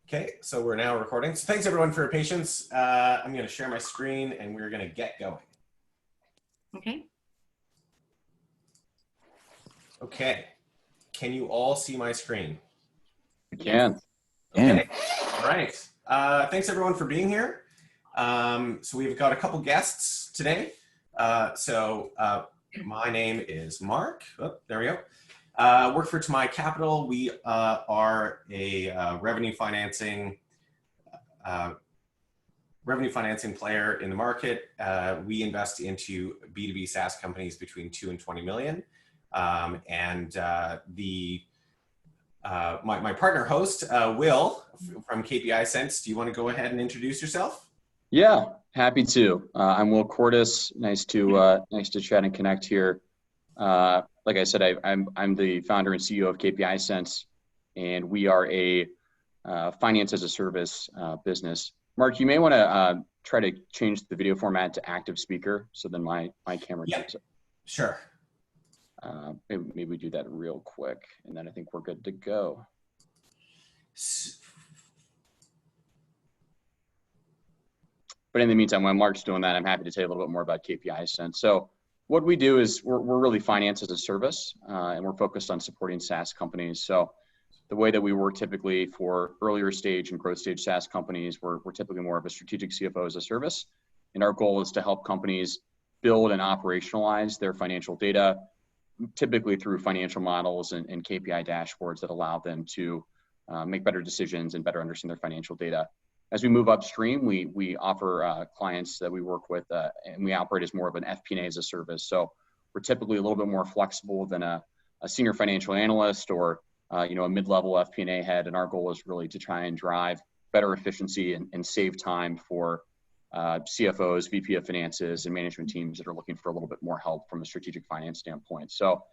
Okay, so we're now recording. So thanks everyone for your patience. I'm going to share my screen and we're going to get going. Okay. Okay, can you all see my screen? We can. Okay, all right. Thanks everyone for being here. So we've got a couple guests today. My name is Mark. Oh, there we go. Work for Tamiya Capital. We are a revenue financing player in the market. We invest into B2B SaaS companies between 2 and 20 million. My partner host, Will from KPI Sense. Do you want to go ahead and introduce yourself? Yeah, happy to. I'm Will Cordes. Nice to chat and connect here. Like I said, I'm the founder and CEO of KPI Sense, and we are a finance as a service business. Mark, you may want to try to change the video format to active speaker, so then my camera. Yeah, sure. Maybe we do that real quick, and then I think we're good to go. But in the meantime, while Mark's doing that, I'm happy to tell you a little bit more about KPI Sense. So what we do is we're really finance as a service, and we're focused on supporting SaaS companies. So the way that we work typically for earlier stage and growth stage SaaS companies, we're typically more of a strategic CFO as a service. And our goal is to help companies build and operationalize their financial data, typically through financial models and KPI dashboards that allow them to make better decisions and better understand their financial data. As we move upstream, we offer clients that we work with, and we operate as more of an FP&A as a service. So we're typically a little bit more flexible than a senior financial analyst or a mid-level FP&A head. And our goal is really to try and drive better efficiency and save time for CFOs, VP of finances, and management teams that are looking for a little bit more help from a strategic finance standpoint. So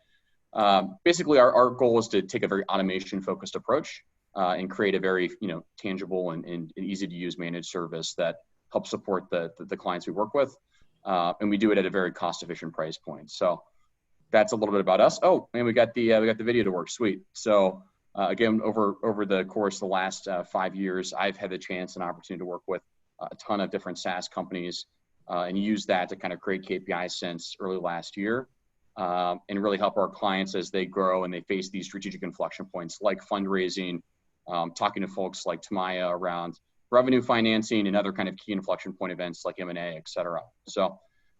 basically, our goal is to take a very automation-focused approach and create a very tangible and easy to use managed service that helps support the clients we work with, and we do it at a very cost efficient price point. So that's a little bit about us. Oh, and we got the video to work. Sweet. So again, over the course of the last 5 years, I've had the chance and opportunity to work with a ton of different SaaS companies and use that to kind of create KPI Sense early last year. And really help our clients as they grow and they face these strategic inflection points like fundraising, talking to folks like Tamiya around revenue financing and other kind of key inflection point events like M&A, et cetera. So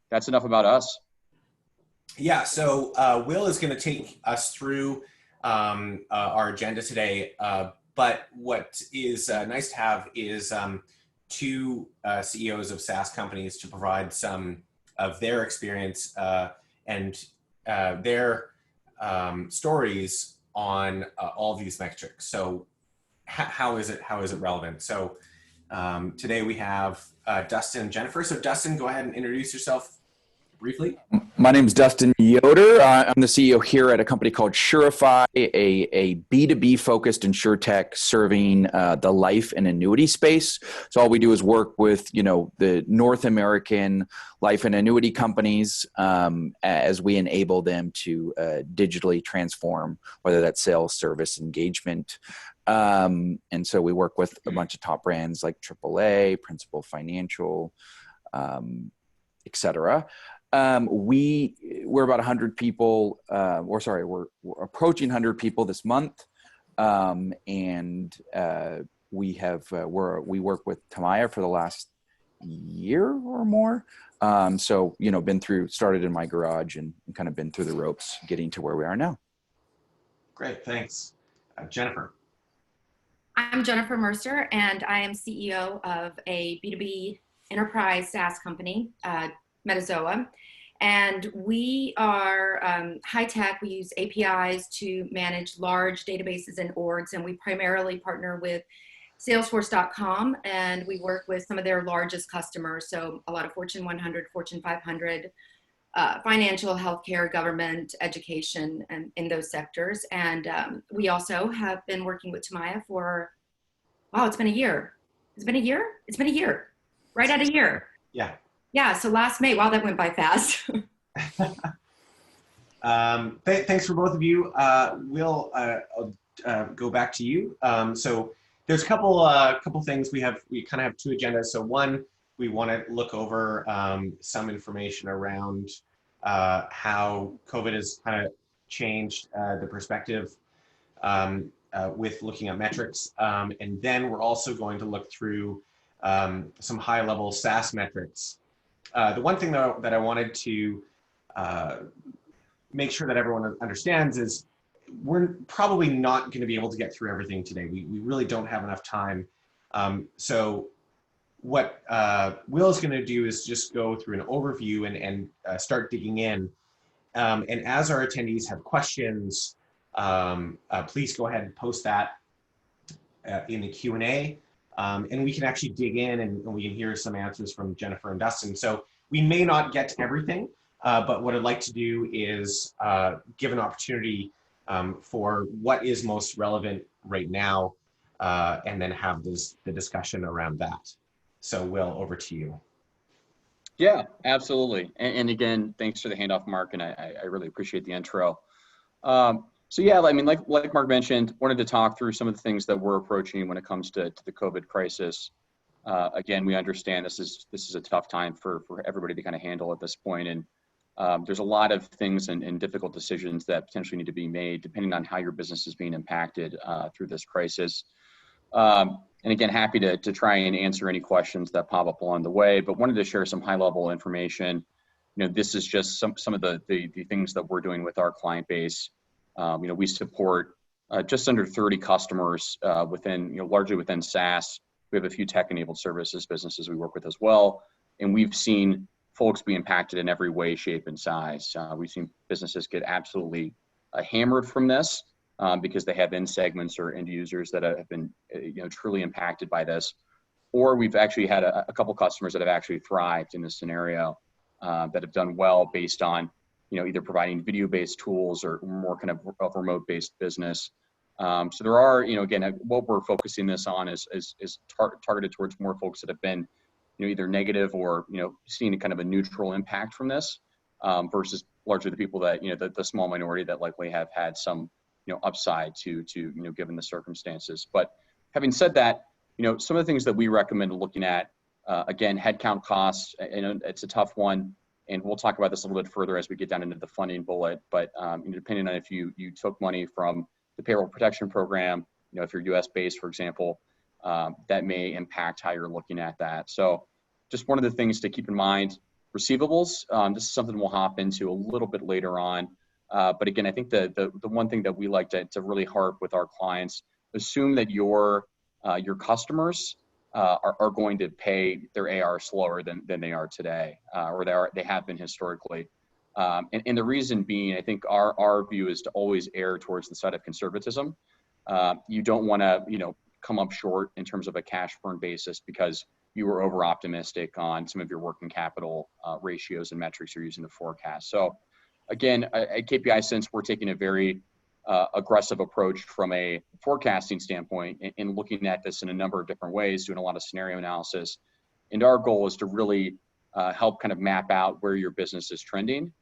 that's enough about us. Yeah, so Will is going to take us through our agenda today. But what is nice to have is two CEOs of SaaS companies to provide some of their experience and their stories on all of these metrics. So how is it relevant? So today we have Dustin and Jennifer. So Dustin, go ahead and introduce yourself briefly. My name is Dustin Yoder. I'm the CEO here at a company called Surify, a B2B focused insurtech serving the life and annuity space. So all we do is work with, the North American life and annuity companies as we enable them to digitally transform, whether that's sales, service, engagement. And so we work with a bunch of top brands like AAA, Principal Financial, et cetera. We're about 100 people, we're approaching 100 people this month. And we work with Tamiya for the last year or more. Started in my garage and kind of been through the ropes getting to where we are now. Great, thanks. Jennifer. I'm Jennifer Mercer, and I am CEO of a B2B enterprise SaaS company, Metazoa. And we are high tech. We use APIs to manage large databases and orgs, and we primarily partner with Salesforce.com, and we work with some of their largest customers. So a lot of Fortune 100, Fortune 500, financial, healthcare, government, education, and in those sectors. And we also have been working with Tamiya for, wow, it's been a year. It's been a year. Right at a year. Yeah. Yeah, so last May. Wow, that went by fast. Thanks for both of you. We'll go back to you. So there's a couple things we kind of have two agendas. So one, we want to look over some information around how COVID has kind of changed the perspective with looking at metrics. And then we're also going to look through some high-level SaaS metrics. The one thing that I wanted to make sure that everyone understands is we're probably not going to be able to get through everything today. We really don't have enough time. So what Will is going to do is just go through an overview and start digging in. And as our attendees have questions, please go ahead and post that in the Q&A. And we can actually dig in and we can hear some answers from Jennifer and Dustin. So we may not get to everything, but what I'd like to do is give an opportunity for what is most relevant right now, and then have the discussion around that. So Will, over to you. Yeah, absolutely. And again, thanks for the handoff, Mark, and I really appreciate the intro. So yeah, I mean, like Mark mentioned, wanted to talk through some of the things that we're approaching when it comes to the COVID crisis. Again, we understand this is a tough time for everybody to kind of handle at this point, and there's a lot of things and difficult decisions that potentially need to be made depending on how your business is being impacted through this crisis. And again, happy to try and answer any questions that pop up along the way, but wanted to share some high-level information. You know, this is just some of the things that we're doing with our client base. You know, we support just under 30 customers within, largely within SaaS. We have a few tech-enabled services businesses we work with as well, and we've seen folks be impacted in every way, shape, and size. We've seen businesses get absolutely hammered from this because they have end segments or end users that have been, truly impacted by this. Or we've actually had a couple customers that have actually thrived in this scenario, that have done well based on, either providing video-based tools or more kind of remote-based business. So there are, again, what we're focusing this on is targeted towards more folks that have been, either negative or, seeing kind of a neutral impact from this, versus largely the people that, the small minority that likely have had some, upside to, given the circumstances. But having said that, some of the things that we recommend looking at, again, headcount costs, it's a tough one. And we'll talk about this a little bit further as we get down into the funding bullet. But depending on if you took money from the payroll protection program, if you're US based, for example, that may impact how you're looking at that. So just one of the things to keep in mind, receivables, this is something we'll hop into a little bit later on. But again, I think the one thing that we like to really harp with our clients, assume that your customers are going to pay their AR slower than they are today, or they have been historically. And the reason being, I think our view is to always err towards the side of conservatism. You don't want to, come up short in terms of a cash burn basis because you were over optimistic on some of your working capital ratios and metrics you're using to forecast. So again, at KPI Sense, we're taking a very aggressive approach from a forecasting standpoint and looking at this in a number of different ways, doing a lot of scenario analysis. And our goal is to really help kind of map out where your business is trending,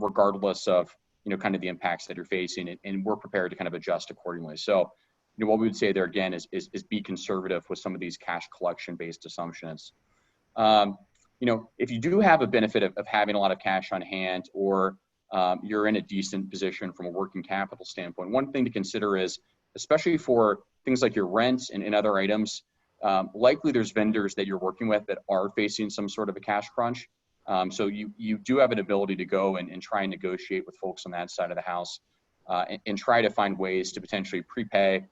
regardless of, kind of the impacts that you're facing, and we're prepared to kind of adjust accordingly. So, what we would say there again is be conservative with some of these cash collection based assumptions. If you do have a benefit of having a lot of cash on hand, or you're in a decent position from a working capital standpoint, one thing to consider is, especially for things like your rent and other items, likely there's vendors that you're working with that are facing some sort of a cash crunch. So you do have an ability to go and try and negotiate with folks on that side of the house, and try to find ways to potentially prepay,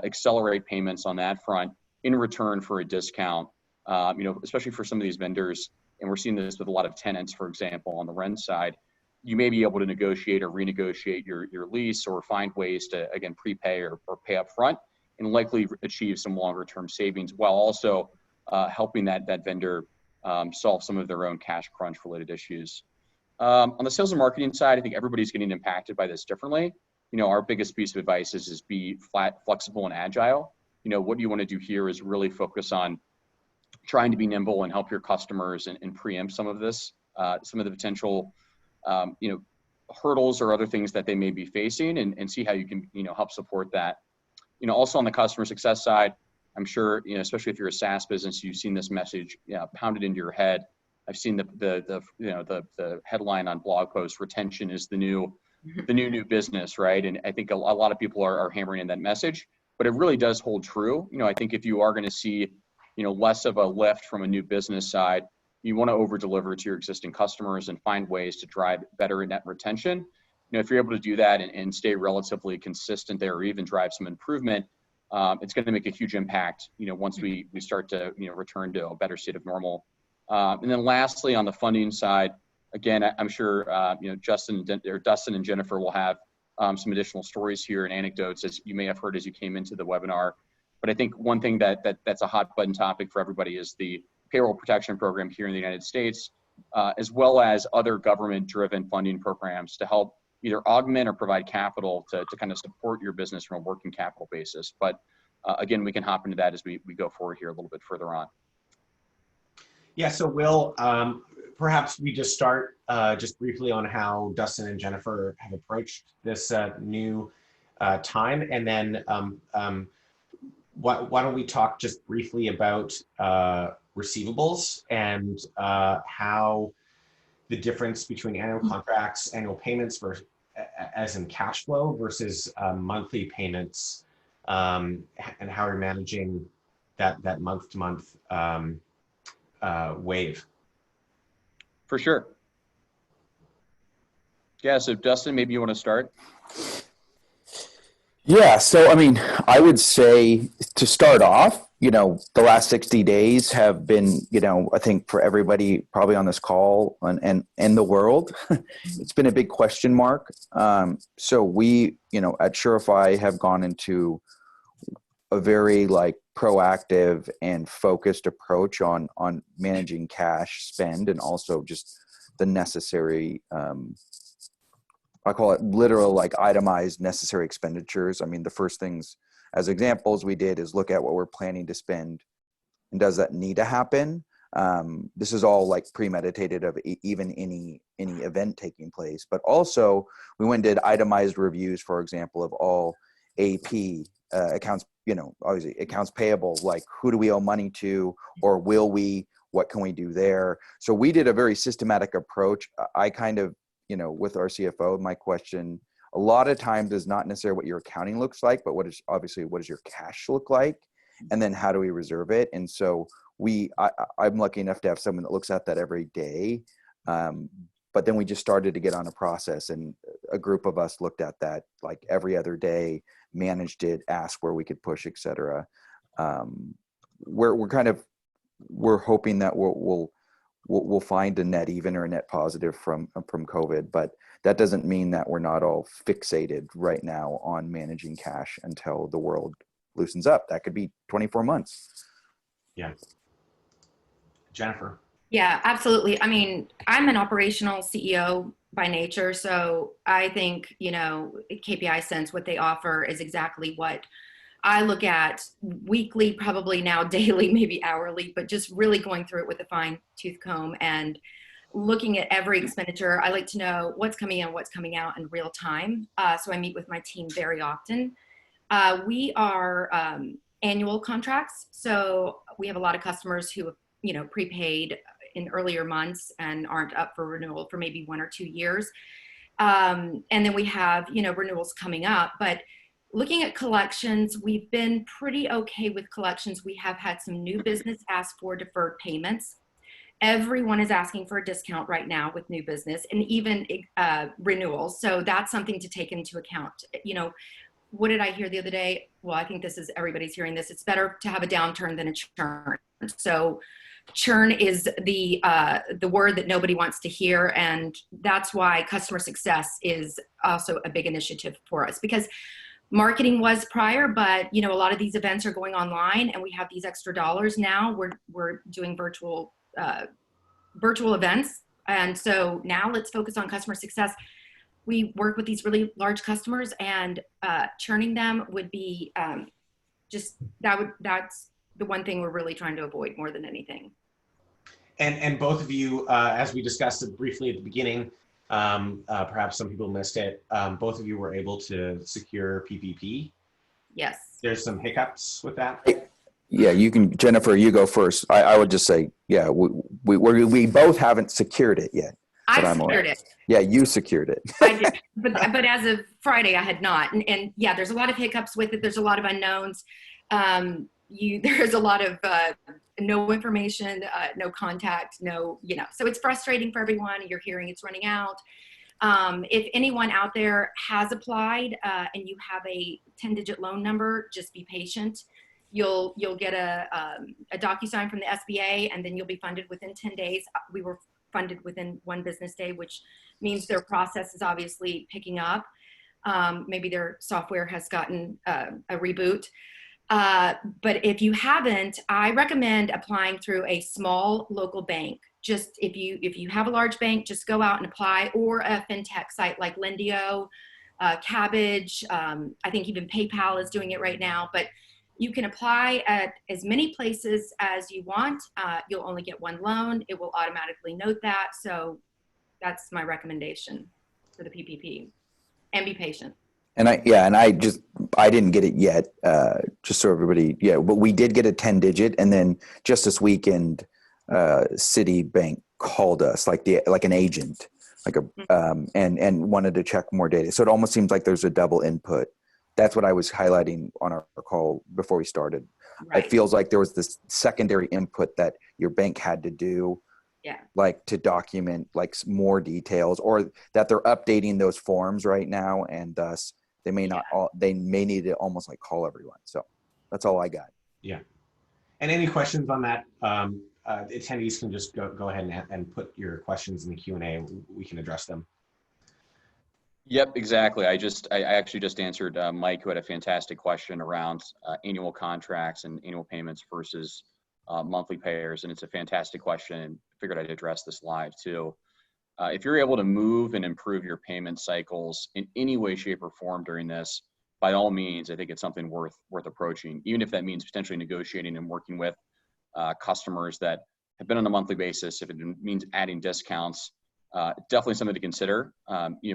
accelerate payments on that front in return for a discount, especially for some of these vendors. And we're seeing this with a lot of tenants, for example, on the rent side. You may be able to negotiate or renegotiate your lease, or find ways to, again, prepay or pay up front, and likely achieve some longer term savings, while also helping that vendor solve some of their own cash crunch related issues. On the sales and marketing side, I think everybody's getting impacted by this differently. Our biggest piece of advice is be flexible and agile. What you want to do here is really focus on trying to be nimble and help your customers and preempt some of this, some of the potential hurdles or other things that they may be facing, and see how you can, help support that. Also on the customer success side, I'm sure, especially if you're a SaaS business, you've seen this message pounded into your head. I've seen the headline on blog posts: retention is the new business, right? And I think a lot of people are hammering in that message, but it really does hold true. I think if you are going to see, less of a lift from a new business side, you want to over deliver to your existing customers and find ways to drive better net retention. If you're able to do that and stay relatively consistent there, or even drive some improvement, it's going to make a huge impact, once we start to, return to a better state of normal. And then lastly, on the funding side, again, I'm sure, Dustin and Jennifer will have some additional stories here and anecdotes, as you may have heard as you came into the webinar. But I think one thing that's a hot button topic for everybody is the payroll protection program here in the United States, as well as other government-driven funding programs to help either augment or provide capital to kind of support your business from a working capital basis. But again, we can hop into that as we go forward here a little bit further on. Yeah, so Will, perhaps we just start just briefly on how Dustin and Jennifer have approached this new time, and then why don't we talk just briefly about receivables and how the difference between annual contracts, annual payments, as in cash flow versus monthly payments, and how you're managing that month-to-month wave. For sure. Yeah, so Dustin, maybe you want to start? Yeah, so I mean, I would say to start off, the last 60 days have been, I think for everybody probably on this call and the world, it's been a big question mark. So we, at Surify have gone into a very proactive and focused approach on managing cash spend, and also just the necessary, I call it literal itemized necessary expenditures. I mean, the first things as examples we did is look at what we're planning to spend, and does that need to happen? This is all premeditated of even any event taking place, but also we went and did itemized reviews, for example, of all AP accounts, obviously accounts payable, who do we owe money to, or will we, what can we do there? So we did a very systematic approach. I kind of, with our CFO, my question a lot of times is not necessarily what your accounting looks like, but what does your cash look like? And then how do we reserve it? And so I'm lucky enough to have someone that looks at that every day. But then we just started to get on a process, and a group of us looked at that every other day, managed it, asked where we could push, et cetera. We're hoping that we'll find a net even or a net positive from COVID, but that doesn't mean that we're not all fixated right now on managing cash until the world loosens up. That could be 24 months. Yeah. Jennifer. Yeah, absolutely. I mean, I'm an operational CEO by nature, so I think, KPI Sense, what they offer is exactly what I look at weekly, probably now daily, maybe hourly, but just really going through it with a fine tooth comb and looking at every expenditure. I like to know what's coming in, what's coming out in real time. So I meet with my team very often. We are annual contracts. So we have a lot of customers who have, prepaid in earlier months and aren't up for renewal for maybe 1 or 2 years. And then we have, renewals coming up. But looking at collections, we've been pretty okay with collections. We have had some new business ask for deferred payments. Everyone is asking for a discount right now with new business and even renewals. So that's something to take into account. What did I hear the other day? Well, I think everybody's hearing this. It's better to have a downturn than a churn. So churn is the word that nobody wants to hear. And that's why customer success is also a big initiative for us, because marketing was prior, but a lot of these events are going online, and we have these extra dollars now. We're doing virtual events, and so now let's focus on customer success. We work with these really large customers, and churning them would be that's the one thing we're really trying to avoid more than anything. And both of you, as we discussed it briefly at the beginning, perhaps some people missed it, both of you were able to secure PPP. Yes. There's some hiccups with that. Yeah, you can, Jennifer, you go first. I would just say, yeah, we both haven't secured it yet. I secured it. Yeah, you secured it. I did, but as of Friday, I had not. And yeah, there's a lot of hiccups with it. There's a lot of unknowns. There's a lot of no information, no contact, no, so it's frustrating for everyone. You're hearing it's running out. If anyone out there has applied and you have a 10-digit loan number, just be patient. You'll get a DocuSign from the SBA, and then you'll be funded within 10 days. We were funded within 1 business day, which means their process is obviously picking up. Maybe their software has gotten a reboot. But if you haven't, I recommend applying through a small local bank. Just if you have a large bank, just go out and apply, or a fintech site like Lendio, Cabbage. I think even PayPal is doing it right now. But you can apply at as many places as you want. You'll only get 1 loan. It will automatically note that. So that's my recommendation for the PPP. And be patient. And I didn't get it yet. Just so everybody, but we did get a 10-digit, and then just this weekend, Citibank called us like an agent, and wanted to check more data. So it almost seems like there's a double input. That's what I was highlighting on our call before we started. Right. It feels like there was this secondary input that your bank had to do, like to document like more details, or that they're updating those forms right now, and thus they may not. They may need to almost like call everyone. So that's all I got. Yeah. And any questions on that? Attendees can just go ahead and put your questions in the Q&A, and we can address them. Yep, exactly. I actually just answered Mike, who had a fantastic question around annual contracts and annual payments versus monthly payers, and it's a fantastic question, and figured I'd address this live too. If you're able to move and improve your payment cycles in any way, shape, or form during this, by all means, I think it's something worth approaching, even if that means potentially negotiating and working with customers that have been on a monthly basis. If it means adding discounts, definitely something to consider,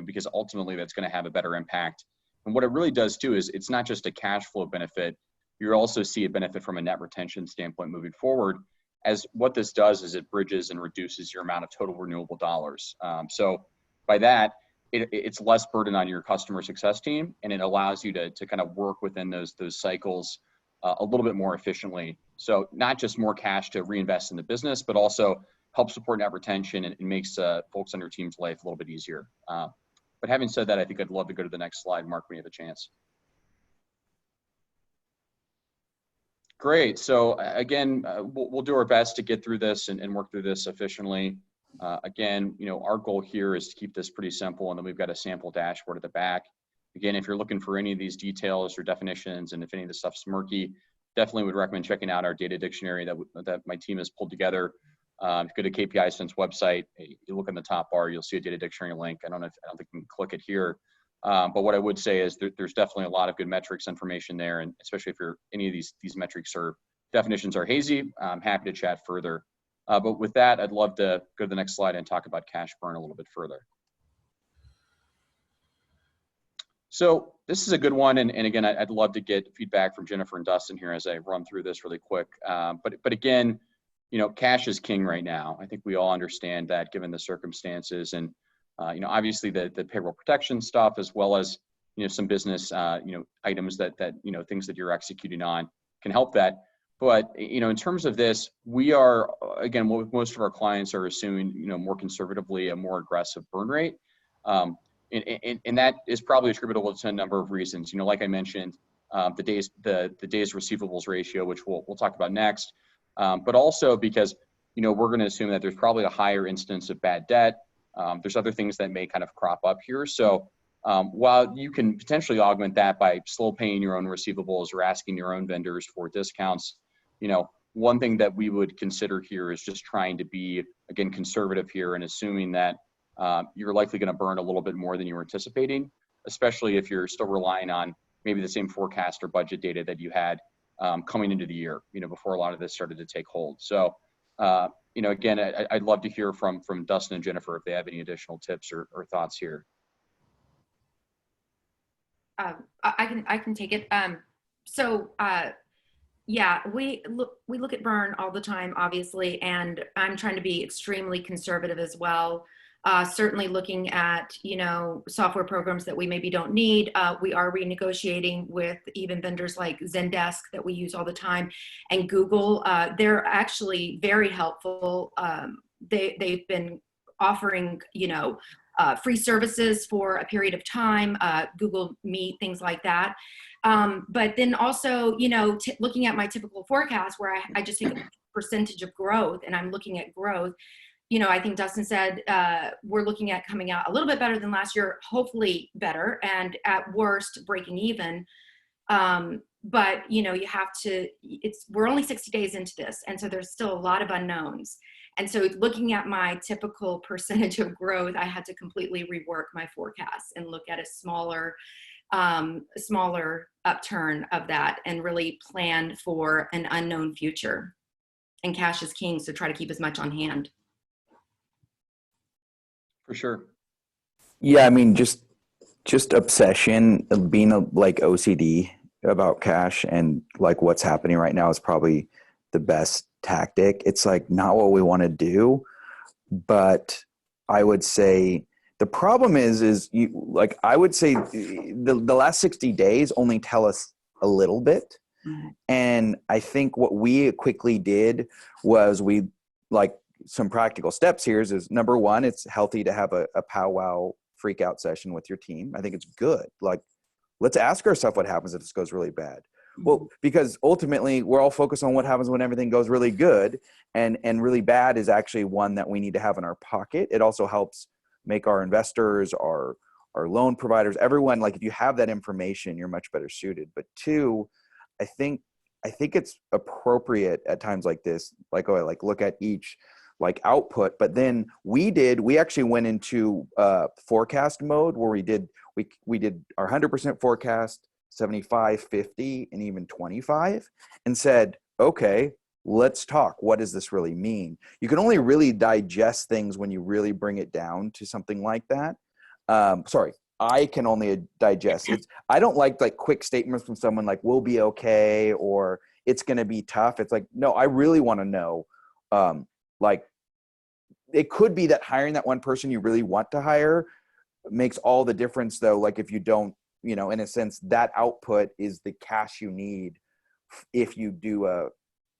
because ultimately that's going to have a better impact. And what it really does too is it's not just a cash flow benefit. You also see a benefit from a net retention standpoint moving forward, as what this does is it bridges and reduces your amount of total renewable dollars. So by that, it's less burden on your customer success team, and it allows you to kind of work within those cycles a little bit more efficiently. So not just more cash to reinvest in the business, but also help support net retention, and makes folks on your team's life a little bit easier. But having said that, I think I'd love to go to the next slide, Mark, when you have a chance. Great. So again, we'll do our best to get through this and work through this efficiently. Again, our goal here is to keep this pretty simple, and then we've got a sample dashboard at the back. Again, if you're looking for any of these details or definitions, and if any of this stuff's murky, definitely would recommend checking out our data dictionary that my team has pulled together. If you go to KPI Sense website, you look in the top bar, you'll see a data dictionary link. I don't think you can click it here. But what I would say is there's definitely a lot of good metrics information there, and especially if any of these metrics or definitions are hazy, I'm happy to chat further. But with that, I'd love to go to the next slide and talk about cash burn a little bit further. So this is a good one, and again, I'd love to get feedback from Jennifer and Dustin here as I run through this really quick. But again, cash is king right now. I think we all understand that, given the circumstances, and obviously the payroll protection stuff, as well as some business items that things that you're executing on can help that. But in terms of this, we are, again, most of our clients are assuming more conservatively a more aggressive burn rate, and that is probably attributable to a number of reasons. Like I mentioned, the days receivables ratio, which we'll talk about next, but also because we're going to assume that there's probably a higher instance of bad debt. There's other things that may kind of crop up here. So while you can potentially augment that by slow paying your own receivables or asking your own vendors for discounts, one thing that we would consider here is just trying to be, again, conservative here, and assuming that you're likely going to burn a little bit more than you were anticipating, especially if you're still relying on maybe the same forecast or budget data that you had coming into the year, before a lot of this started to take hold. So, again, I'd love to hear from Dustin and Jennifer if they have any additional tips or thoughts here. I can take it. So Yeah, we look at burn all the time, obviously, and I'm trying to be extremely conservative as well. Certainly looking at, software programs that we maybe don't need. We are renegotiating with even vendors like Zendesk that we use all the time, and Google. They're actually very helpful. They've been offering, free services for a period of time, Google Meet, things like that. But then also, looking at my typical forecast where I just take a percentage of growth and I'm looking at growth, I think Dustin said we're looking at coming out a little bit better than last year, hopefully better, and at worst breaking even. But you have to, we're only 60 days into this. And so there's still a lot of unknowns. And so looking at my typical percentage of growth, I had to completely rework my forecast and look at a smaller upturn of that and really plan for an unknown future. And cash is king, so try to keep as much on hand. For sure. Yeah, I mean, just obsession, being like OCD about cash and like what's happening right now is probably the best tactic. It's like not what we want to do, but I would say the problem is you, like, I would say the last 60 days only tell us a little bit. Mm-hmm. And I think what we quickly did was we, like, some practical steps here is number one, it's healthy to have a powwow freak out session with your team. I think it's good. Like, let's ask ourselves what happens if this goes really bad. Mm-hmm. Well, because ultimately we're all focused on what happens when everything goes really good, and really bad is actually one that we need to have in our pocket. It also helps make our investors, our loan providers, everyone, like, if you have that information, you're much better suited. But two, I think it's appropriate at times like this, like, look at each like output. But then we actually went into forecast mode where we did our 100% forecast, 75, 50, and even 25, and said, okay, let's talk. What does this really mean? You can only really digest things when you really bring it down to something like that. I can only digest it. I don't like quick statements from someone like, we'll be okay, or it's going to be tough. It's like, no, I really want to know, like, it could be that hiring that one person you really want to hire makes all the difference, though. Like, if you don't, in a sense, that output is the cash you need if you do a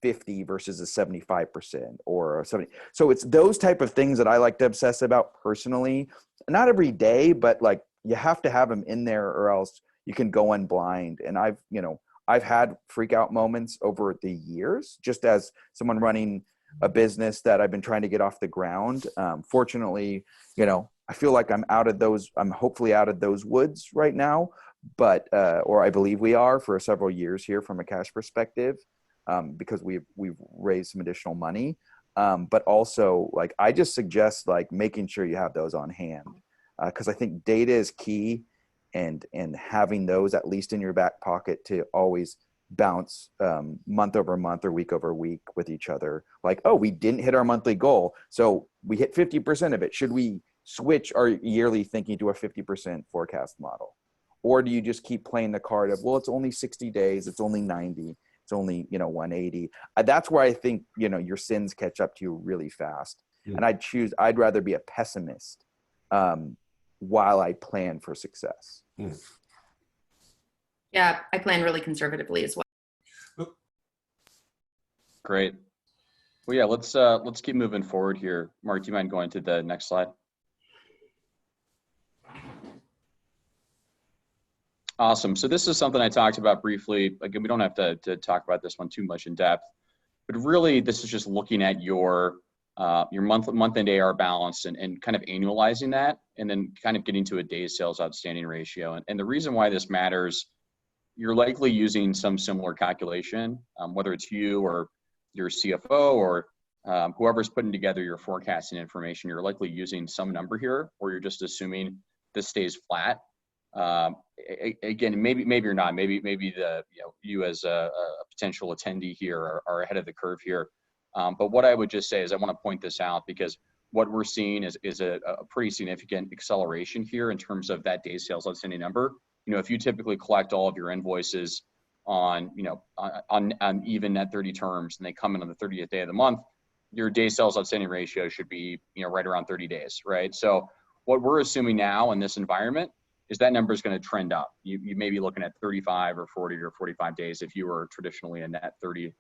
50 versus a 75% or a 70. So it's those type of things that I like to obsess about personally. Not every day, but like, you have to have them in there or else you can go in blind. And I've had freak out moments over the years, just as someone running a business that I've been trying to get off the ground. Fortunately, I feel like I'm hopefully out of those woods right now, but, or I believe we are for several years here from a cash perspective, because we've raised some additional money. But also, like, I just suggest like making sure you have those on hand, because I think data is key, and having those at least in your back pocket to always bounce month over month or week over week with each other. Like, oh, we didn't hit our monthly goal, so we hit 50% of it. Should we switch our yearly thinking to a 50% forecast model? Or do you just keep playing the card of, well, it's only 60 days, it's only 90, it's only 180? That's where I think your sins catch up to you really fast. Yeah. And I'd rather be a pessimist while I plan for success. Yeah, I plan really conservatively as well. Great. Well, yeah, let's keep moving forward here. Mark, do you mind going to the next slide? Awesome. So this is something I talked about briefly. Again, we don't have to talk about this one too much in depth, but really this is just looking at your month-end AR balance and kind of annualizing that, and then kind of getting to a days sales outstanding ratio. And the reason why this matters, you're likely using some similar calculation, whether it's you or your CFO or whoever's putting together your forecasting information. You're likely using some number here, or you're just assuming this stays flat. Again, maybe you're not. Maybe you as a potential attendee here are ahead of the curve here. But what I would just say is I want to point this out, because what we're seeing is a pretty significant acceleration here in terms of that day sales outstanding number. If you typically collect all of your invoices on, on even net 30 terms, and they come in on the 30th day of the month, your day sales outstanding ratio should be, right around 30 days, right? So what we're assuming now in this environment is that number is going to trend up. You may be looking at 35 or 40 or 45 days if you were traditionally a net 30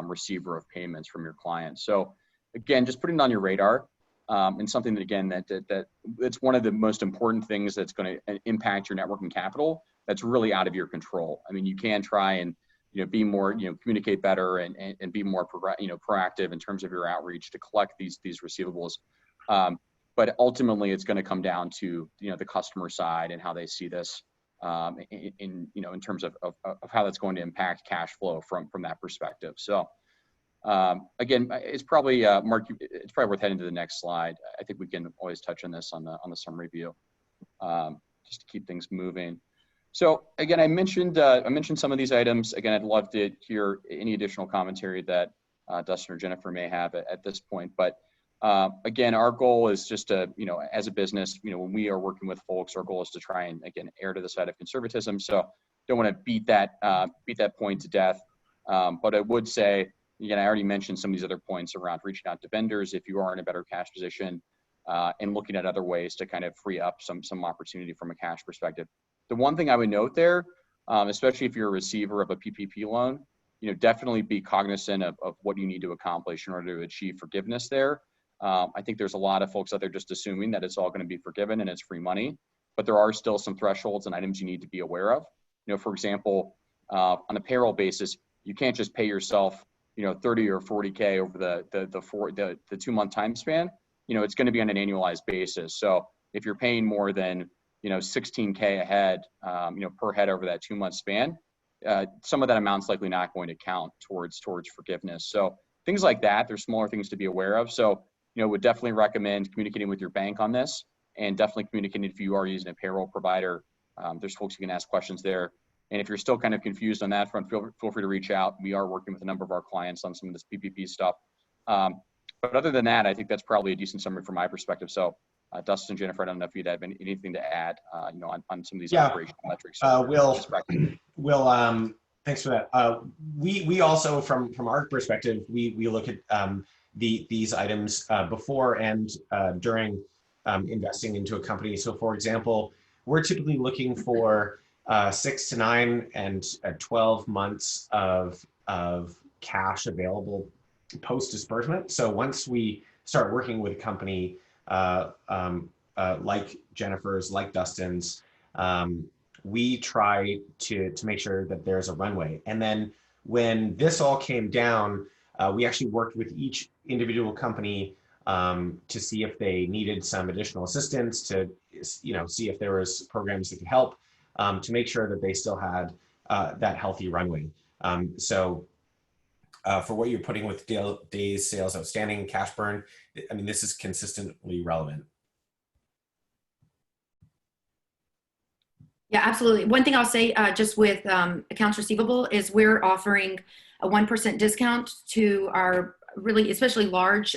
receiver of payments from your clients. So again, just putting it on your radar, and something that, again, that it's one of the most important things that's going to impact your net working capital that's really out of your control. I mean, you can try and be more, communicate better and be more proactive in terms of your outreach to collect these receivables. But ultimately, it's going to come down to the customer side and how they see this in terms of how that's going to impact cash flow from that perspective. So again, it's probably Mark, it's probably worth heading to the next slide. I think we can always touch on this on the summary view, just to keep things moving. So again, I mentioned some of these items. Again, I'd love to hear any additional commentary that Dustin or Jennifer may have at this point. But again, our goal is just to, as a business, when we are working with folks, our goal is to try and, again, err to the side of conservatism. So don't want to beat that point to death. But I would say, again, I already mentioned some of these other points around reaching out to vendors if you are in a better cash position, and looking at other ways to kind of free up some opportunity from a cash perspective. The one thing I would note there, especially if you're a receiver of a PPP loan, definitely be cognizant of what you need to accomplish in order to achieve forgiveness there. I think there's a lot of folks out there just assuming that it's all going to be forgiven and it's free money, but there are still some thresholds and items you need to be aware of. For example, on a payroll basis, you can't just pay yourself, 30 or 40K over the 2-month time span. It's going to be on an annualized basis. So if you're paying more than 16K a head, per head over that 2-month span, some of that amount's likely not going to count towards forgiveness. So things like that, there's smaller things to be aware of. So, would definitely recommend communicating with your bank on this, and definitely communicating if you are using a payroll provider. There's folks who can ask questions there. And if you're still kind of confused on that front, feel free to reach out. We are working with a number of our clients on some of this PPP stuff. But other than that, I think that's probably a decent summary from my perspective. So Dustin, Jennifer, I don't know if you'd have anything to add, on some of these operational metrics. Will, thanks for that. We also, from our perspective, we look at these items before and during investing into a company. So, for example, we're typically looking for 6 to 9 and 12 months of cash available post disbursement. So once we start working with a company like Jennifer's, like Dustin's, we try to make sure that there's a runway. And then when this all came down, we actually worked with each individual company to see if they needed some additional assistance, to see if there was programs that could help, to make sure that they still had that healthy runway. So for what you're putting with days sales outstanding, cash burn, I mean, this is consistently relevant. Yeah, absolutely. One thing I'll say just with accounts receivable is we're offering a 1% discount to our really, especially large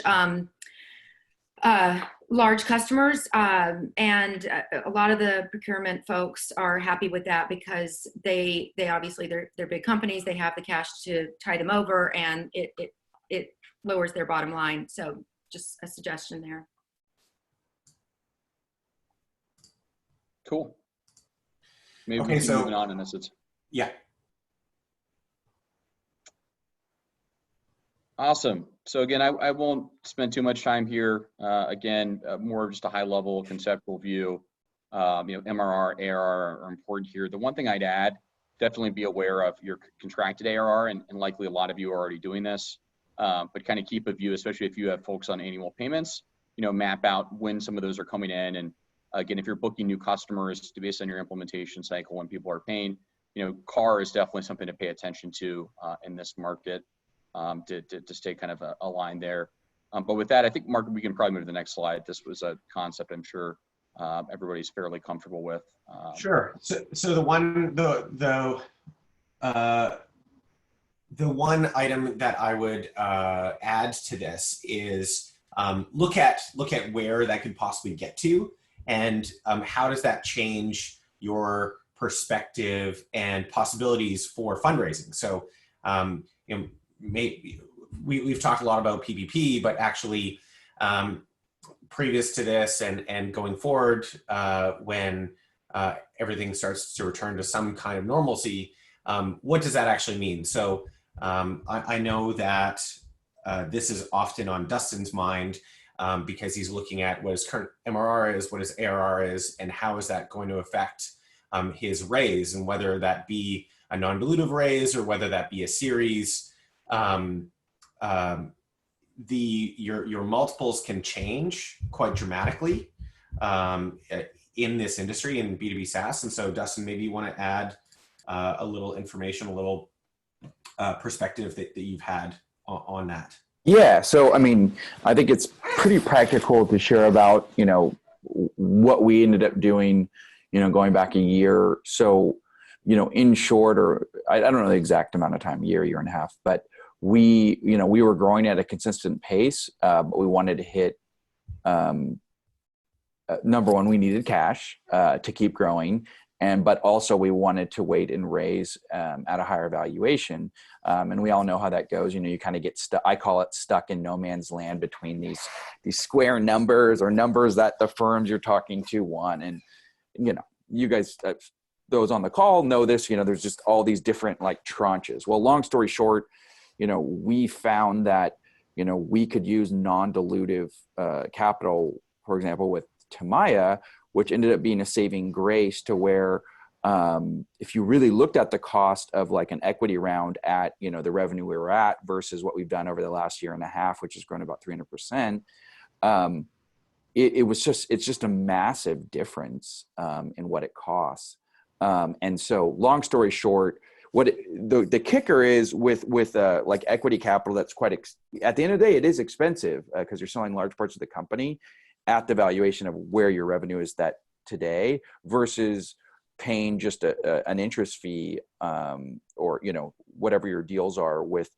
customers. And a lot of the procurement folks are happy with that because they obviously, they're big companies. They have the cash to tide them over, and it lowers their bottom line. So just a suggestion there. Cool. Maybe okay, we can so move on in this. Yeah. Awesome. So again, I won't spend too much time here. Again, more just a high level conceptual view. MRR, ARR are important here. The one thing I'd add, definitely be aware of your contracted ARR, and likely a lot of you are already doing this, but kind of keep a view, especially if you have folks on annual payments, map out when some of those are coming in. And again, if you're booking new customers based on your implementation cycle when people are paying, CAR is definitely something to pay attention to in this market, to stay kind of aligned there. But with that, I think, Mark, we can probably move to the next slide. This was a concept I'm sure everybody's fairly comfortable with. Sure. So the one item that I would add to this is look at where that could possibly get to, and how does that change your perspective and possibilities for fundraising. So, we've talked a lot about PPP, but actually, previous to this and going forward, when everything starts to return to some kind of normalcy, what does that actually mean? So I know that this is often on Dustin's mind because he's looking at what his current MRR is, what his ARR is, and how is that going to affect his raise, and whether that be a non-dilutive raise or whether that be a series. Your multiples can change quite dramatically in this industry, in B2B SaaS. And so, Dustin, maybe you want to add a little information, a little perspective that you've had on that. Yeah. So, I mean, I think it's pretty practical to share about, what we ended up doing, going back a year. So, in short, or I don't know the exact amount of time, year and a half, but we were growing at a consistent pace, but we wanted to hit, number one, we needed cash to keep growing. But also we wanted to wait and raise at a higher valuation. And we all know how that goes. You kind of get stuck. I call it stuck in no man's land between these square numbers, or numbers that the firms you're talking to want. And, you guys, those on the call know this, there's just all these different like tranches. Well, long story short, we found that, we could use non-dilutive capital, for example, with Tamiya, which ended up being a saving grace to where if you really looked at the cost of like an equity round at, the revenue we were at versus what we've done over the last year and a half, which has grown about 300%, it's just a massive difference in what it costs. And so long story short, the kicker is with like equity capital, that's at the end of the day, it is expensive because you're selling large parts of the company at the valuation of where your revenue is that today versus paying just an interest fee or whatever your deals are with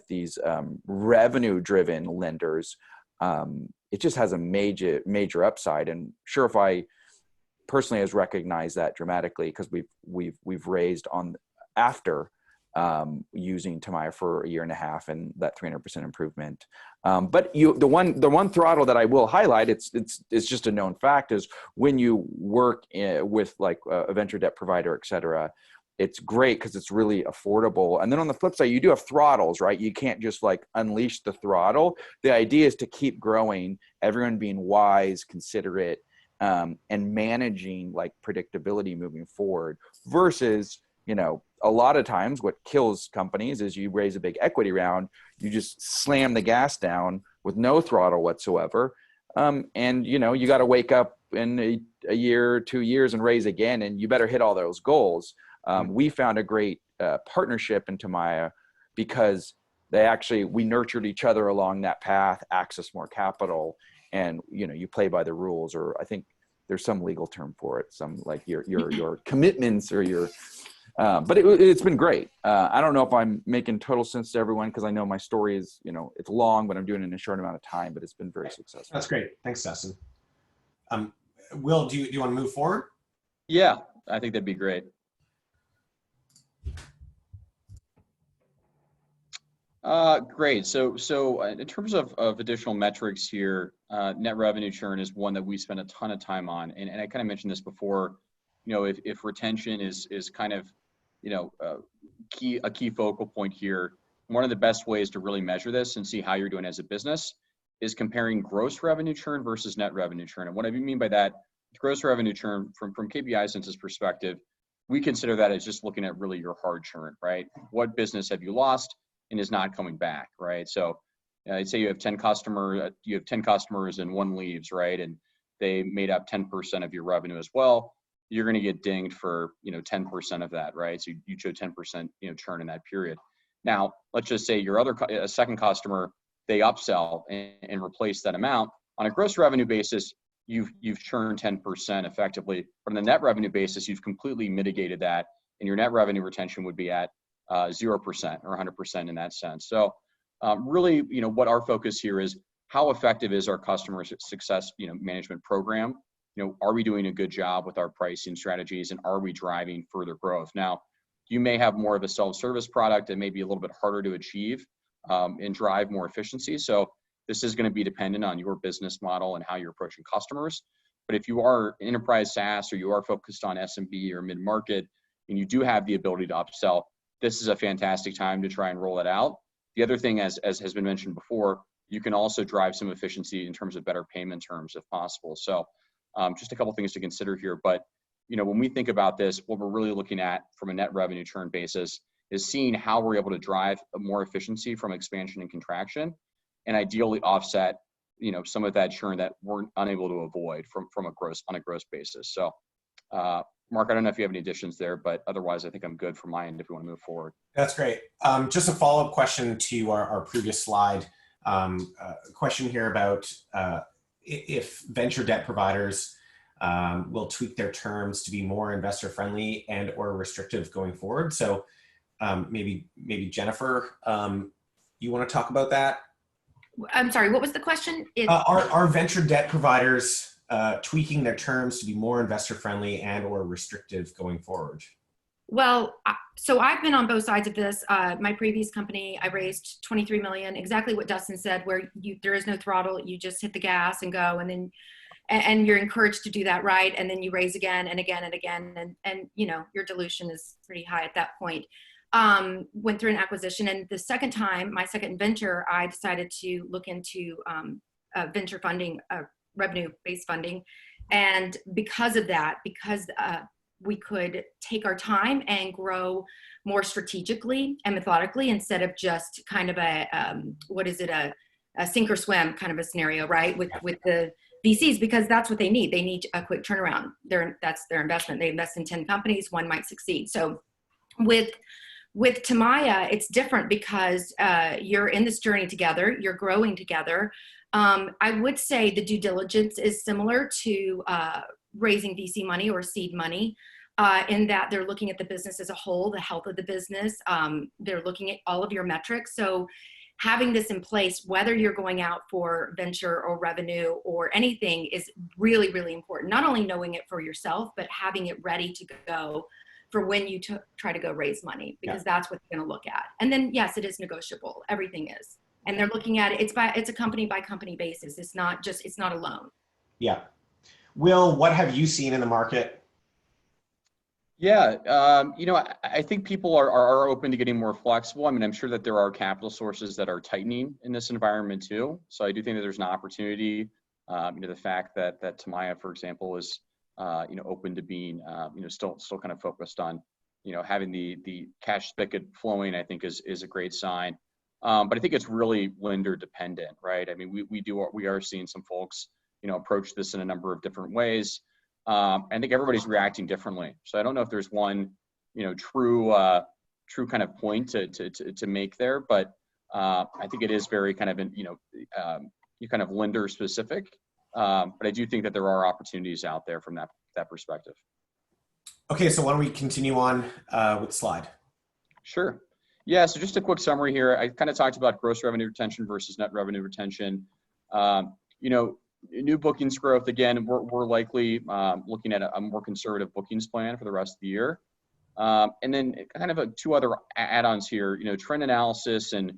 these revenue driven lenders. It just has a major upside, and Surefy personally has recognized that dramatically because we've raised after using Tamiya for a year and a half, and that 300% improvement. But the one throttle that I will highlight, it's just a known fact, is when you work with like a venture debt provider, et cetera, it's great because it's really affordable. And then on the flip side, you do have throttles, right? You can't just like unleash the throttle. The idea is to keep growing, everyone being wise, considerate, and managing like predictability moving forward versus, a lot of times what kills companies is you raise a big equity round, you just slam the gas down with no throttle whatsoever. And you got to wake up in a year, 2 years and raise again, and you better hit all those goals. We found a great partnership in Tamiya because we nurtured each other along that path, access more capital, and you play by the rules, or I think there's some legal term for it, some like your commitments or your. But it's been great. I don't know if I'm making total sense to everyone because I know my story is, it's long, but I'm doing it in a short amount of time, but it's been very successful. That's great. Thanks, Dustin. Will, do you want to move forward? Yeah, I think that'd be great. Great. So in terms of additional metrics here, net revenue churn is one that we spend a ton of time on. And I kind of mentioned this before, if retention is kind of, a key focal point here, one of the best ways to really measure this and see how you're doing as a business is comparing gross revenue churn versus net revenue churn. And what I mean by that, gross revenue churn from KPI Sense's perspective, we consider that as just looking at really your hard churn, right? What business have you lost and is not coming back, right? So I'd say you have 10 customers and one leaves, right? And they made up 10% of your revenue as well. You're going to get dinged for 10% of that, right? So you showed 10% churn in that period. Now let's just say your a second customer, they upsell and replace that amount. On a gross revenue basis, you've churned 10% effectively. But on the net revenue basis, you've completely mitigated that, and your net revenue retention would be at 0% or 100% in that sense. So really, what our focus here is, how effective is our customer success management program are we doing a good job with our pricing strategies, and are we driving further growth? Now, you may have more of a self-service product that may be a little bit harder to achieve and drive more efficiency. So this is going to be dependent on your business model and how you're approaching customers. But if you are enterprise SaaS, or you are focused on SMB or mid-market, and you do have the ability to upsell, this is a fantastic time to try and roll it out. The other thing, as has been mentioned before, you can also drive some efficiency in terms of better payment terms if possible. So just a couple things to consider here. But when we think about this, what we're really looking at from a net revenue churn basis is seeing how we're able to drive more efficiency from expansion and contraction, and ideally offset, some of that churn that we're unable to avoid on a gross basis. So, Mark, I don't know if you have any additions there, but otherwise I think I'm good from my end if you want to move forward. That's great. Just a follow-up question to our previous slide. A question here about if venture debt providers will tweak their terms to be more investor friendly and or restrictive going forward. So maybe Jennifer, you want to talk about that? I'm sorry, what was the question? Are venture debt providers tweaking their terms to be more investor friendly and or restrictive going forward? Well, so I've been on both sides of this. My previous company, I raised 23 million, exactly what Dustin said, where there is no throttle, you just hit the gas and go, and then and you're encouraged to do that, right? And then you raise again and again and again, and your dilution is pretty high at that point. Went through an acquisition, and the second time, my second venture, I decided to look into venture funding, revenue-based funding, and because of that, we could take our time and grow more strategically and methodically instead of just kind of a sink or swim kind of a scenario, right? With the VCs, because that's what they need. They need a quick turnaround. That's their investment. They invest in 10 companies, one might succeed. So with Tamiya, it's different because you're in this journey together, you're growing together. I would say the due diligence is similar to raising VC money or seed money, in that they're looking at the business as a whole, the health of the business. They're looking at all of your metrics. So having this in place, whether you're going out for venture or revenue or anything, is really, really important. Not only knowing it for yourself, but having it ready to go for when you try to go raise money, because that's what they're going to look at. And then, yes, it is negotiable. Everything is. And they're looking at it. It's a company by company basis. It's not a loan. Yeah. Will, what have you seen in the market? Yeah, I think people are open to getting more flexible. I mean, I'm sure that there are capital sources that are tightening in this environment too. So I do think that there's an opportunity. The fact that Tamiya, for example, is open to being still kind of focused on having the cash spigot flowing, I think is a great sign. But I think it's really lender dependent, right? I mean, we are seeing some folks approach this in a number of different ways. I think everybody's reacting differently. So I don't know if there's one, true kind of point to make there, but I think it is very kind of, you kind of lender specific. But I do think that there are opportunities out there from that perspective. Okay, so why don't we continue on with the slide? Sure. Yeah, so just a quick summary here. I kind of talked about gross revenue retention versus net revenue retention. New bookings growth, again, we're likely looking at a more conservative bookings plan for the rest of the year. And then kind of two other add-ons here, trend analysis and,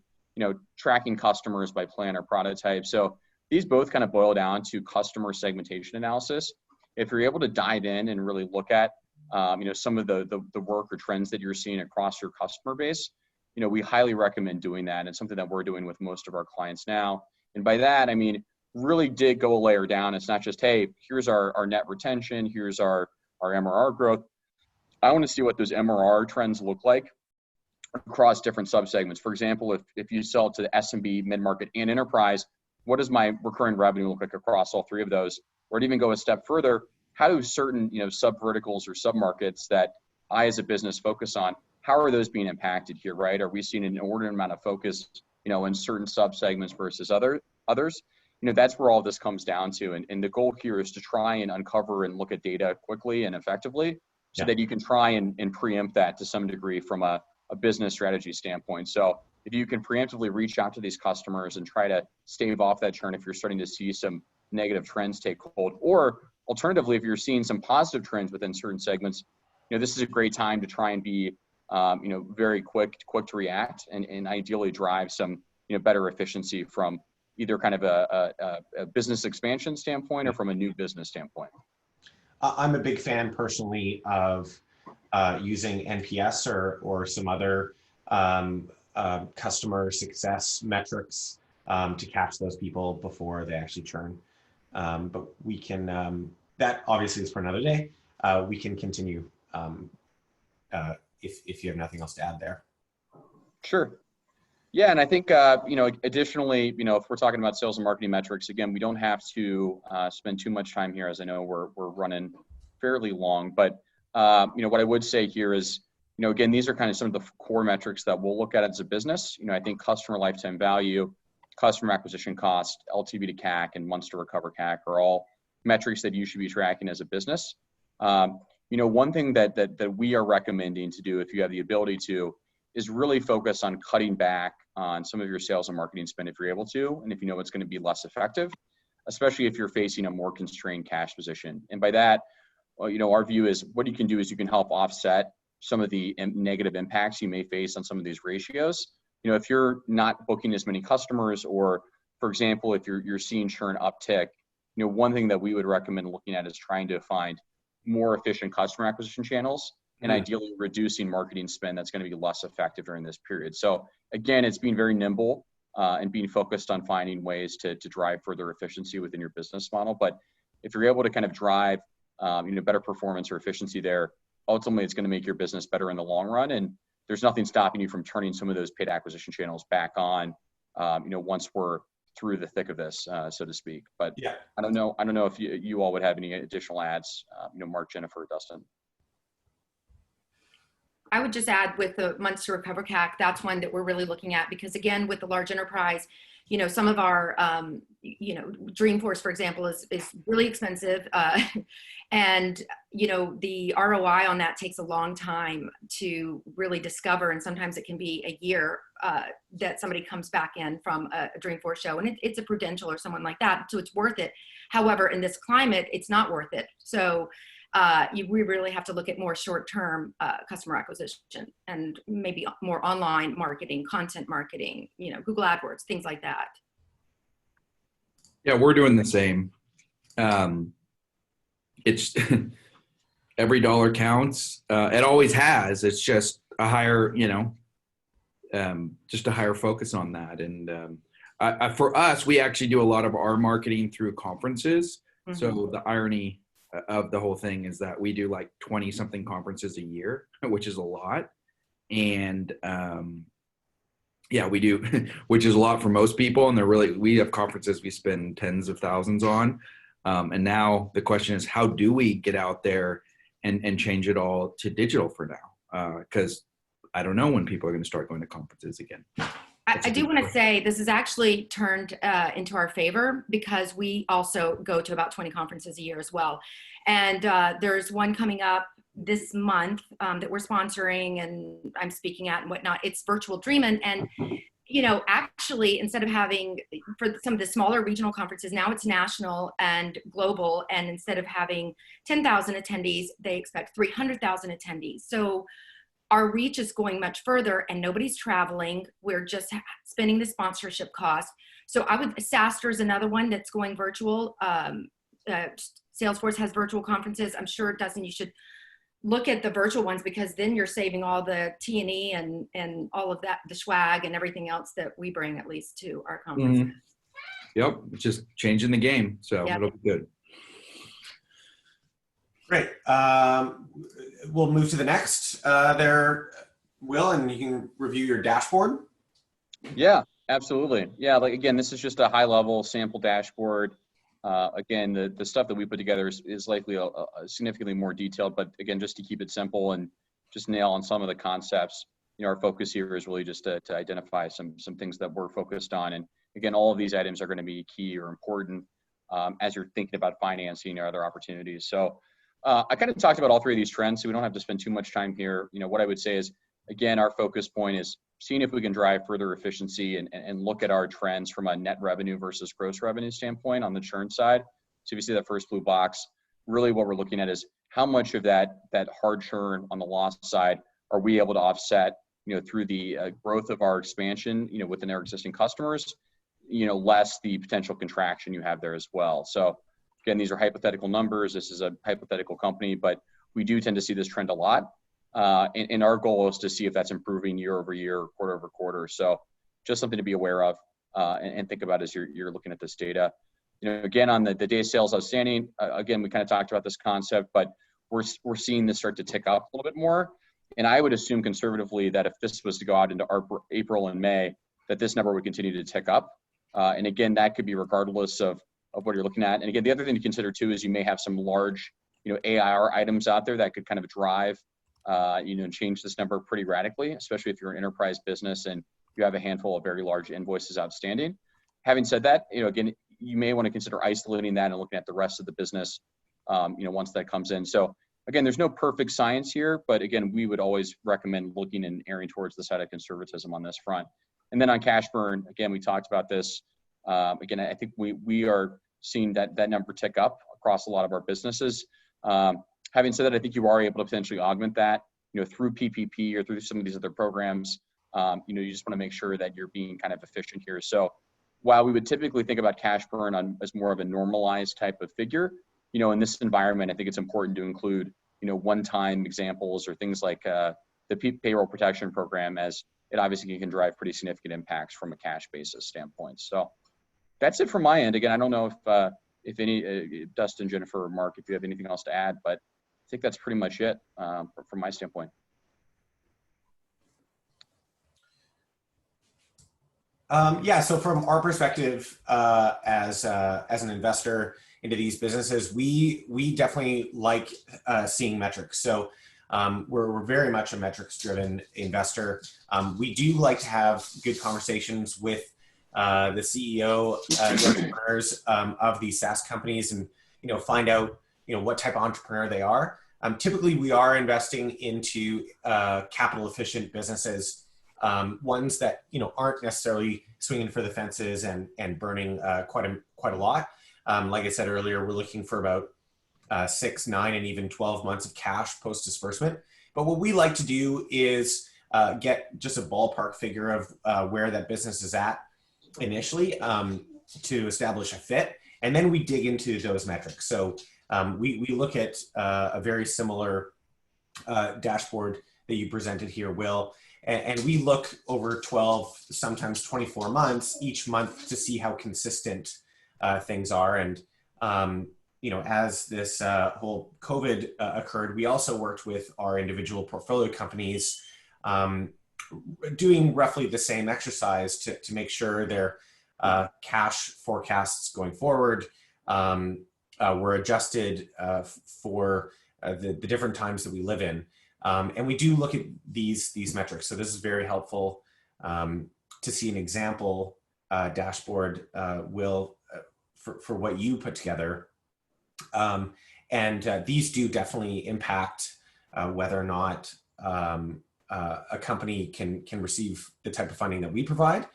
tracking customers by plan or prototype. So these both kind of boil down to customer segmentation analysis. If you're able to dive in and really look at, some of the work or trends that you're seeing across your customer base, we highly recommend doing that. And it's something that we're doing with most of our clients now. And by that, I mean, really did go a layer down. It's not just, hey, here's our net retention, here's our MRR growth. I want to see what those MRR trends look like across different subsegments. For example, if you sell to the SMB, mid-market, and enterprise, what does my recurring revenue look like across all three of those? Or to even go a step further, how do certain sub-verticals or sub-markets that I as a business focus on, how are those being impacted here, right? Are we seeing an inordinate amount of focus, in certain subsegments versus others? That's where all this comes down to. And the goal here is to try and uncover and look at data quickly and effectively so that you can try and preempt that to some degree from a business strategy standpoint. So if you can preemptively reach out to these customers and try to stave off that churn if you're starting to see some negative trends take hold, or alternatively, if you're seeing some positive trends within certain segments, this is a great time to try and be, very quick to react and ideally drive some, better efficiency from either kind of a business expansion standpoint or from a new business standpoint. I'm a big fan personally of using NPS or some other customer success metrics to catch those people before they actually churn. But we can, that obviously is for another day. We can continue if you have nothing else to add there. Sure. Yeah, and I think, additionally, if we're talking about sales and marketing metrics, again, we don't have to spend too much time here, as I know we're running fairly long. But, what I would say here is, again, these are kind of some of the core metrics that we'll look at as a business. I think customer lifetime value, customer acquisition cost, LTV to CAC, and months to recover CAC are all metrics that you should be tracking as a business. One thing that we are recommending to do, if you have the ability to, is really focus on cutting back on some of your sales and marketing spend if you're able to, and if you know it's going to be less effective, especially if you're facing a more constrained cash position. And by that, our view is what you can do is you can help offset some of the negative impacts you may face on some of these ratios. If you're not booking as many customers, or for example, if you're seeing churn uptick, one thing that we would recommend looking at is trying to find more efficient customer acquisition channels, and ideally reducing marketing spend that's going to be less effective during this period. So again, it's being very nimble and being focused on finding ways to drive further efficiency within your business model. But if you're able to kind of drive better performance or efficiency there, ultimately it's going to make your business better in the long run. And there's nothing stopping you from turning some of those paid acquisition channels back on, once we're through the thick of this, so to speak. But yeah, I don't know if you all would have any additional adds, Mark, Jennifer, Dustin. I would just add with the months to recover CAC, that's one that we're really looking at, because again, with the large enterprise, some of our, Dreamforce, for example, is really expensive. And, the ROI on that takes a long time to really discover. And sometimes it can be a year that somebody comes back in from a Dreamforce show, and it's a Prudential or someone like that. So it's worth it. However, in this climate, it's not worth it. So we really have to look at more short-term customer acquisition and maybe more online marketing, content marketing, Google AdWords, things like that. Yeah, we're doing the same. It's every dollar counts. It always has. It's just a higher, just a higher focus on that. And for us, we actually do a lot of our marketing through conferences. Mm-hmm. So the irony of the whole thing is that we do like 20 something conferences a year, which is a lot. And we do, which is a lot for most people. And we have conferences we spend tens of thousands on. And now the question is, how do we get out there and change it all to digital for now? Because I don't know when people are going to start going to conferences again. I do want to say this is actually turned into our favor, because we also go to about 20 conferences a year as well. And there's one coming up this month that we're sponsoring and I'm speaking at and whatnot. It's Virtual Dreamin'. And, actually, instead of having, for some of the smaller regional conferences, now it's national and global. And instead of having 10,000 attendees, they expect 300,000 attendees. So our reach is going much further, and nobody's traveling. We're just spending the sponsorship cost. So SaaStr is another one that's going virtual. Salesforce has virtual conferences. I'm sure, Dustin, you should look at the virtual ones, because then you're saving all the T&E and all of that, the swag and everything else that we bring, at least, to our conferences. Mm-hmm. Yep, it's just changing the game. So It'll be good. Great. We'll move to the next there, Will, and you can review your dashboard. Yeah, absolutely. Yeah, again, this is just a high level sample dashboard. Again, the stuff that we put together is likely a significantly more detailed, but again, just to keep it simple and just nail on some of the concepts, our focus here is really just to identify some things that we're focused on. And again, all of these items are going to be key or important as you're thinking about financing or other opportunities. So I kind of talked about all three of these trends, so we don't have to spend too much time here. What I would say is, again, our focus point is seeing if we can drive further efficiency and look at our trends from a net revenue versus gross revenue standpoint on the churn side. So if you see that first blue box, really what we're looking at is how much of that hard churn on the loss side are we able to offset, through the growth of our expansion, within our existing customers, less the potential contraction you have there as well. So again, these are hypothetical numbers. This is a hypothetical company, but we do tend to see this trend a lot. And our goal is to see if that's improving year over year, quarter over quarter. So just something to be aware of and think about as you're looking at this data. Again, on the day sales outstanding, again, we kind of talked about this concept, but we're seeing this start to tick up a little bit more. And I would assume conservatively that if this was to go out into April and May, that this number would continue to tick up. And again, that could be regardless of what you're looking at. And again, the other thing to consider too is you may have some large, AIR items out there that could kind of drive, and change this number pretty radically, especially if you're an enterprise business and you have a handful of very large invoices outstanding. Having said that, again, you may want to consider isolating that and looking at the rest of the business, once that comes in. So again, there's no perfect science here, but again, we would always recommend looking and erring towards the side of conservatism on this front. And then on cash burn, again, we talked about this. Again, I think we are seeing that number tick up across a lot of our businesses. Having said that, I think you are able to potentially augment that, through PPP or through some of these other programs. You just want to make sure that you're being kind of efficient here. So while we would typically think about cash burn as more of a normalized type of figure, in this environment, I think it's important to include, one-time examples or things like the payroll protection program, as it obviously can drive pretty significant impacts from a cash basis standpoint. So that's it from my end. Again, I don't know if any, Dustin, Jennifer, or Mark, if you have anything else to add, but I think that's pretty much it from my standpoint. Yeah, so from our perspective, as an investor into these businesses, we definitely like seeing metrics. So we're very much a metrics-driven investor. We do like to have good conversations with the CEO, the entrepreneurs of these SaaS companies, and find out what type of entrepreneur they are. Typically, we are investing into capital-efficient businesses. Ones that aren't necessarily swinging for the fences and burning quite a lot. Like I said earlier, we're looking for about 6, 9, and even 12 months of cash post disbursement. But what we like to do is get just a ballpark figure of where that business is at initially to establish a fit, and then we dig into those metrics. So we look at a very similar dashboard that you presented here, Will. And we look over 12, sometimes 24 months, each month to see how consistent things are. And, as this whole COVID occurred, we also worked with our individual portfolio companies doing roughly the same exercise to make sure their cash forecasts going forward were adjusted for the different times that we live in. And we do look at these metrics. So this is very helpful to see an example dashboard, Will, for what you put together. And these do definitely impact whether or not a company can receive the type of funding that we provide.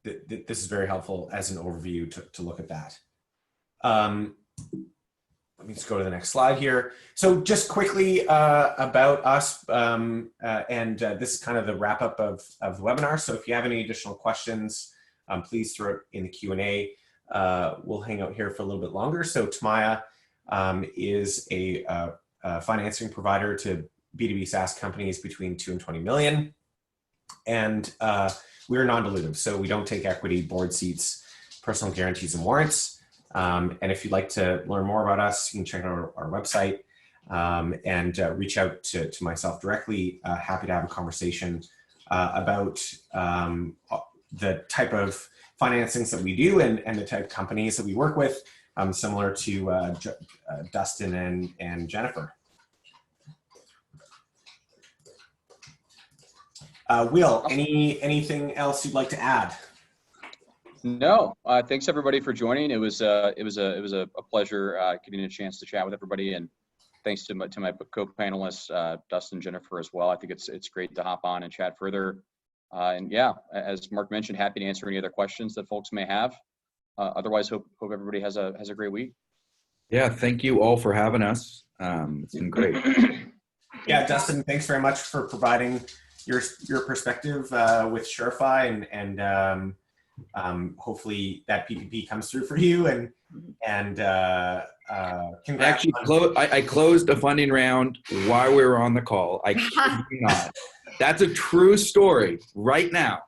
This is very helpful as an overview to look at that. Let me just go to the next slide here. So just quickly about us, this is kind of the wrap up of the webinar. So if you have any additional questions, please throw it in the Q&A. We'll hang out here for a little bit longer. So Tamiya is a financing provider to B2B SaaS companies between 2 and 20 million. And we're non-dilutive, so we don't take equity, board seats, personal guarantees, and warrants. And if you'd like to learn more about us, you can check out our website and reach out to myself directly. Happy to have a conversation about the type of financings that we do and the type of companies that we work with, similar to Dustin and Jennifer. Will, anything else you'd like to add? No, thanks everybody for joining. It was a pleasure getting a chance to chat with everybody, and thanks to my co-panelists, Dustin and Jennifer as well. I think it's great to hop on and chat further. And yeah, as Mark mentioned, happy to answer any other questions that folks may have. Otherwise, hope everybody has a great week. Yeah, thank you all for having us. It's been great. Yeah, Dustin, thanks very much for providing your perspective with Surefy, and hopefully that PPP comes through for you. And congrats. I closed a funding round while we were on the call. I kid you not. That's a true story right now.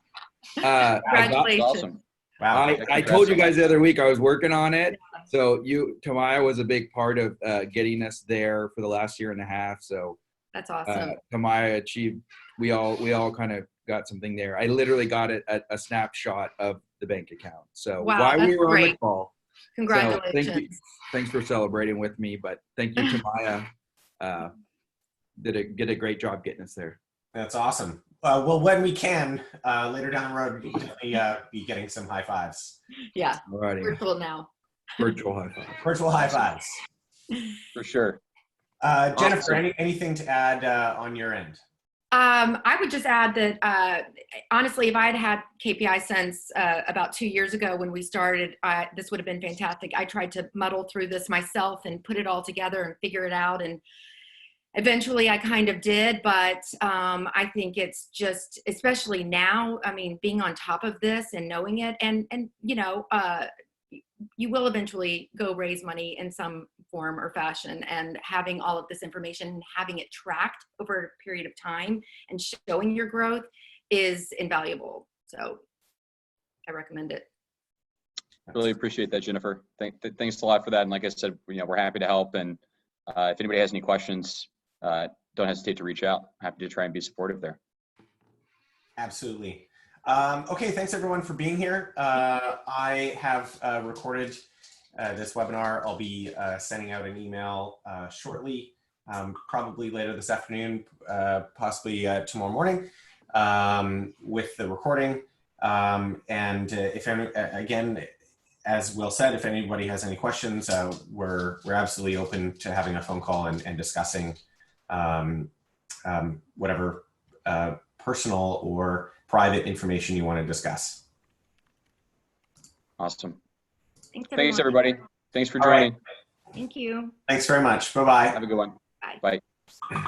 Congratulations. Awesome. Wow. I told you guys the other week I was working on it. So Tamiya was a big part of getting us there for the last year and a half. So that's awesome. Tamiya achieved. We all kind of got something there. I literally got it a snapshot of the bank account. So while we were on the call. Congratulations. So thanks for celebrating with me. But thank you, Tamiya. Did a great job getting us there. That's awesome. Well, when we can, later down the road, we'll definitely be getting some high fives. Yeah. Alrighty. Virtual now. Virtual high fives. Virtual high fives. For sure. Jennifer, anything to add on your end? I would just add that, honestly, if I had KPI since about 2 years ago when we started, this would have been fantastic. I tried to muddle through this myself and put it all together and figure it out. And eventually I kind of did, but I think it's just, especially now, I mean, being on top of this and knowing it, and you know, you will eventually go raise money in some form or fashion, and having all of this information and having it tracked over a period of time and showing your growth is invaluable. So I recommend it. Really appreciate that, Jennifer. Thanks a lot for that. And like I said, we're happy to help. And if anybody has any questions, don't hesitate to reach out. Happy to try and be supportive there. Absolutely. Okay, thanks everyone for being here. I have recorded this webinar. I'll be sending out an email shortly, probably later this afternoon, possibly tomorrow morning, with the recording. And if any, again, as Will said, if anybody has any questions, we're absolutely open to having a phone call and discussing whatever personal or private information you want to discuss. Awesome. Thanks, everybody. Thanks for joining. Thank you. Thanks very much. Bye-bye. Have a good one. Bye. Bye.